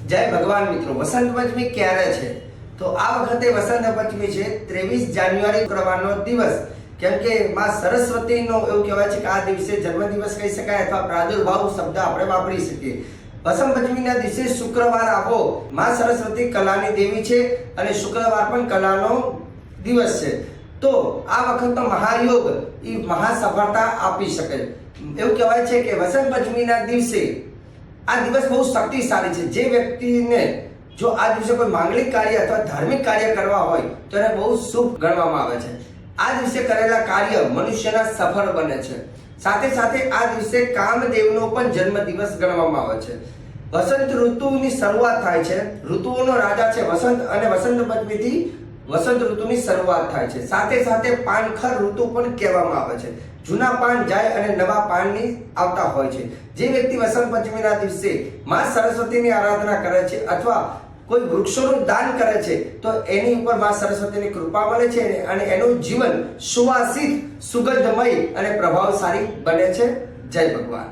જય ભગવાન મિત્રો, વસંત પંચમી ક્યારે છે? તો આ વખતે વસંત પંચમી છે 23 જાન્યુઆરી શુક્રવારનો દિવસ. કેમ કે માં સરસ્વતીનો એવું કહેવાય છે કે આ દિવસે જન્મદિવસ કહી શકાય અથવા પ્રાદુર્ભાવ શબ્દ આપણે વાપરી શકીએ. વસંત પંચમીના દિવસે શુક્રવાર આવો. માં સરસ્વતી કલાની દેવી છે અને શુક્રવાર પણ કલાનો દિવસ છે. તો આ વખતનો મહાયોગ એ મહાસફળતા આપી શકે. એવું કહેવાય છે કે વસંત પંચમીના દિવસે આ દિવસ બહુ શક્તિશાળી છે. જે વ્યક્તિને જો આ દિવસે કોઈ માંગલિક કાર્ય અથવા ધાર્મિક કાર્ય કરવા હોય તો એને બહુ શુભ ગણવામાં આવે છે. આ દિવસે કરેલા કાર્ય મનુષ્યના સફળ બને છે. સાથે સાથે આ દિવસે કામદેવનો પણ જન્મદિવસ ગણવામાં આવે છે. વસંત ઋતુની શરૂઆત થાય છે. ઋતુઓનો રાજા છે વસંત, અને વસંત પંચમીથી વસંત ઋતુની શરૂઆત થાય છે. સાથે સાથે પાનખર ઋતુ પણ કહેવામાં આવે છે. જૂના પાન જાય અને નવા પાનની આવતા હોય છે. જે વ્યક્તિ વસંત પંચમીના દિવસે માં સરસ્વતીની આરાધના કરે છે અથવા કોઈ વૃક્ષોનું દાન કરે છે તો એની ઉપર માં સરસ્વતીની કૃપા મળે છે અને એનું જીવન સુવાસિત, સુગંધમય અને પ્રભાવશાળી બને છે. જય ભગવાન.